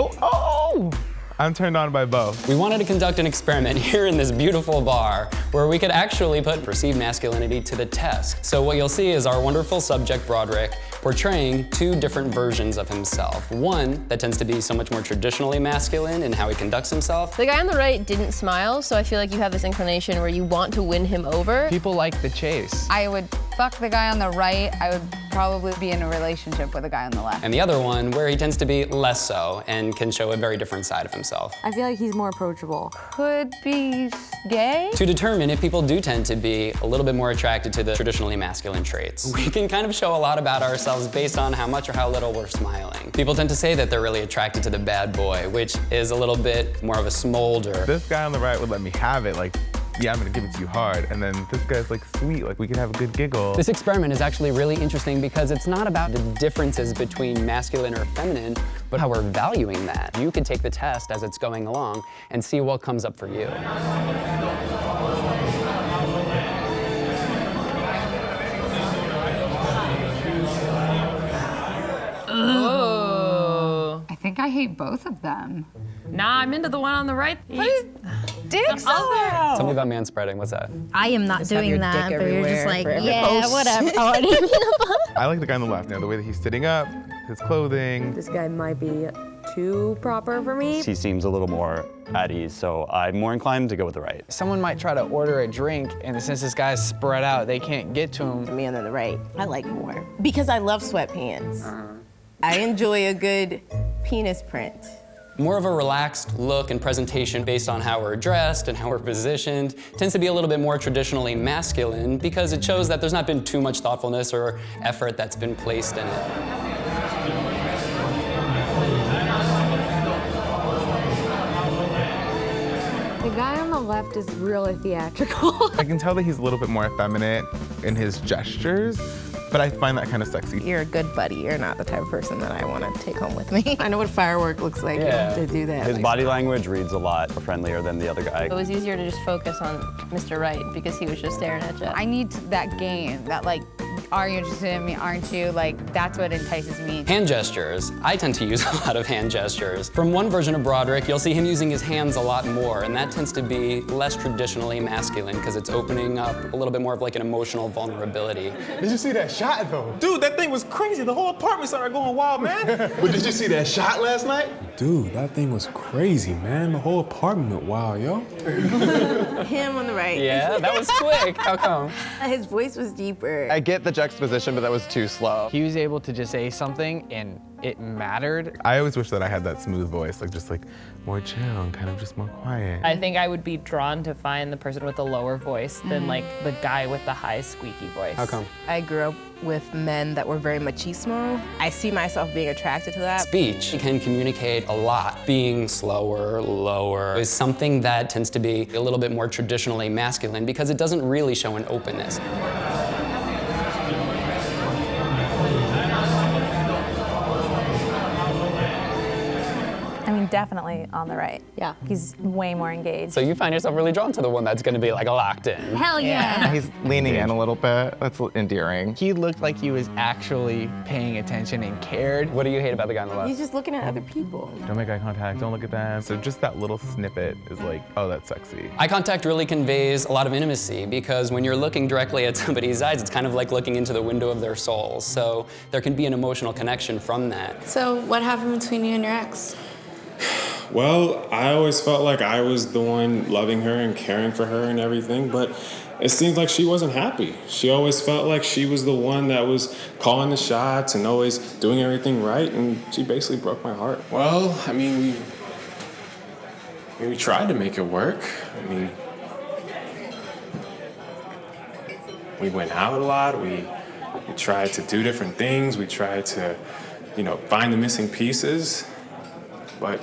Oh! I'm turned on by both. We wanted to conduct an experiment here in this beautiful bar where we could actually put perceived masculinity to the test. So what you'll see is our wonderful subject, Broderick, portraying two different versions of himself. One that tends to be so much more traditionally masculine in how he conducts himself. The guy on the right didn't smile, so I feel like you have this inclination where you want to win him over. People like the chase. I would fuck the guy on the right. I would probably be in a relationship with the guy on the left. And the other one where he tends to be less so and can show a very different side of himself. I feel like he's more approachable. Could be gay? To determine if people do tend to be a little bit more attracted to the traditionally masculine traits, we can kind of show a lot about ourselves based on how much or how little we're smiling. People tend to say that they're really attracted to the bad boy, which is a little bit more of a smolder. This guy on the right would let me have it, like, yeah, I'm gonna give it to you hard. And then this guy's like sweet, like we could have a good giggle. This experiment is actually really interesting because it's not about the differences between masculine or feminine, but how we're valuing that. You can take the test as it's going along and see what comes up for you. Oh. I think I hate both of them. Nah, I'm into the one on the right. What is dicks Tell me about manspreading, what's that? I am not doing that, but you're just like, yeah, post. whatever. Oh, I didn't mean to. I like the guy on the left, the way that he's sitting up, his clothing. This guy might be too proper for me. He seems a little more at ease, so I'm more inclined to go with the right. Someone might try to order a drink, and since this guy's spread out, they can't get to him. The man on the right, I like more. Because I love sweatpants. I enjoy a good penis print. More of a relaxed look and presentation based on how we're dressed and how we're positioned tends to be a little bit more traditionally masculine because it shows that there's not been too much thoughtfulness or effort that's been placed in it. The guy on the left is really theatrical. I can tell that he's a little bit more effeminate in his gestures, but I find that kind of sexy. You're a good buddy. You're not the type of person that I want to take home with me. I know what firework looks like. Yeah. To do that. His body language reads a lot friendlier than the other guy. It was easier to just focus on Mr. Right because he was just staring at you. I need that game, that like, are you interested in me, aren't you? Like, that's what entices me. Hand gestures. I tend to use a lot of hand gestures. From one version of Broderick, you'll see him using his hands a lot more, and that tends to be less traditionally masculine because it's opening up a little bit more of like an emotional vulnerability. Did you see that shot though? Dude, that thing was crazy. The whole apartment started going wild, man. But did you see that shot last night? Dude, that thing was crazy, man. The whole apartment went wild, yo. Him on the right. Yeah, that was quick. How come? His voice was deeper. I get the juxtaposition, but that was too slow. He was able to just say something, and it mattered. I always wish that I had that smooth voice, like just like more chill and kind of just more quiet. I think I would be drawn to find the person with the lower voice than like the guy with the high squeaky voice. How come? I grew up with men that were very machismo. I see myself being attracted to that. Speech can communicate a lot. Being slower, lower is something that tends to be a little bit more traditionally masculine because it doesn't really show an openness. I mean, definitely on the right. Yeah. He's way more engaged. So you find yourself really drawn to the one that's gonna be like locked in. Hell yeah. He's leaning in a little bit. That's endearing. He looked like he was actually paying attention and cared. What do you hate about the guy on the left? He's just looking at other people. Don't make eye contact, don't look at them. So just that little snippet is like, oh, that's sexy. Eye contact really conveys a lot of intimacy because when you're looking directly at somebody's eyes, it's kind of like looking into the window of their soul. So there can be an emotional connection from that. So what happened between you and your ex? Well, I always felt like I was the one loving her and caring for her and everything, but it seemed like she wasn't happy. She always felt like she was the one that was calling the shots and always doing everything right, and she basically broke my heart. Well, I mean, we tried to make it work. I mean, we went out a lot. We tried to do different things. We tried to, find the missing pieces, but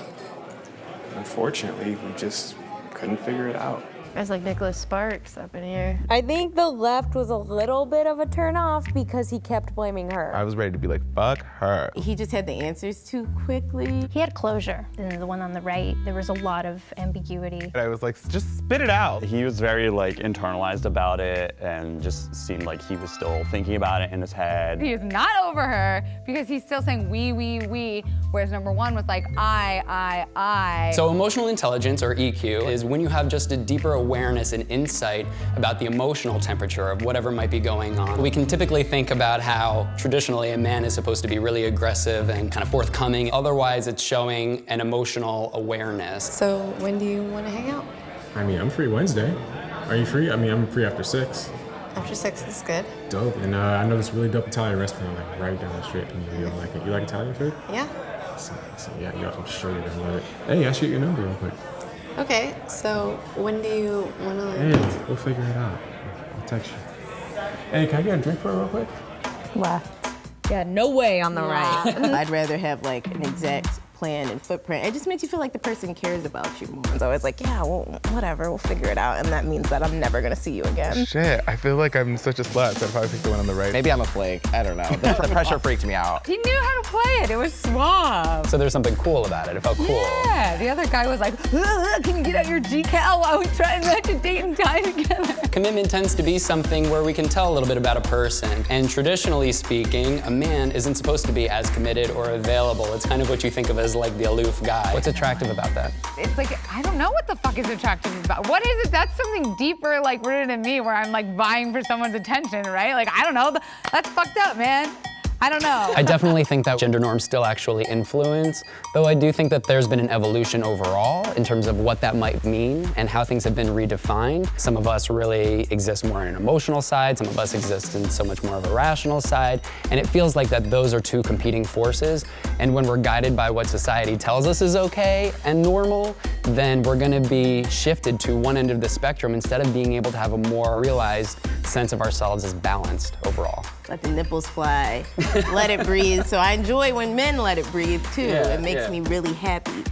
unfortunately, we just couldn't figure it out. It's like Nicholas Sparks up in here. I think the left was a little bit of a turnoff because he kept blaming her. I was ready to be like, fuck her. He just had the answers too quickly. He had closure. And the one on the right, there was a lot of ambiguity. And I was like, just spit it out. He was very like internalized about it and just seemed like he was still thinking about it in his head. He is not over her because he's still saying we, whereas number one was like I. So emotional intelligence, or EQ, is when you have just a deeper awareness and insight about the emotional temperature of whatever might be going on. We can typically think about how traditionally a man is supposed to be really aggressive and kind of forthcoming. Otherwise, it's showing an emotional awareness. So when do you want to hang out? I mean, I'm free Wednesday. Are you free? I mean, I'm free after 6. After 6 is good. Dope. And I know this really dope Italian restaurant like right down the street from you. You like it? You like Italian food? Yeah. So yeah, I'm sure you're gonna love it. Hey, I'll shoot your number real quick. Okay, so when do you want to Hey, we'll figure it out. I'll text you. Hey, can I get a drink for it real quick? Left. Yeah, no way on the right. I'd rather have like an exact plan and footprint. It just makes you feel like the person cares about you more. It's always like, yeah, well, whatever, we'll figure it out. And that means that I'm never gonna see you again. Shit, I feel like I'm such a slut, so I'd probably pick the one on the right. Maybe I'm a flake. I don't know. The pressure freaked me out. He knew how to play it. It was suave. So there's something cool about it. It felt cool. Yeah, the other guy was like, can you get out your decal while we try and match a date and time together? Commitment tends to be something where we can tell a little bit about a person. And traditionally speaking, a man isn't supposed to be as committed or available. It's kind of what you think of as like the aloof guy. What's attractive about that? It's like, I don't know what the fuck is attractive about. What is it? That's something deeper, like rooted in me, where I'm like vying for someone's attention, right? Like, I don't know. That's fucked up, man. I don't know. I definitely think that gender norms still actually influence, though I do think that there's been an evolution overall in terms of what that might mean and how things have been redefined. Some of us really exist more in an emotional side, some of us exist in so much more of a rational side, and it feels like that those are two competing forces, and when we're guided by what society tells us is okay and normal, then we're gonna be shifted to one end of the spectrum instead of being able to have a more realized sense of ourselves as balanced overall. Let the nipples fly, let it breathe. So I enjoy when men let it breathe too. Yeah, it makes yeah. me really happy.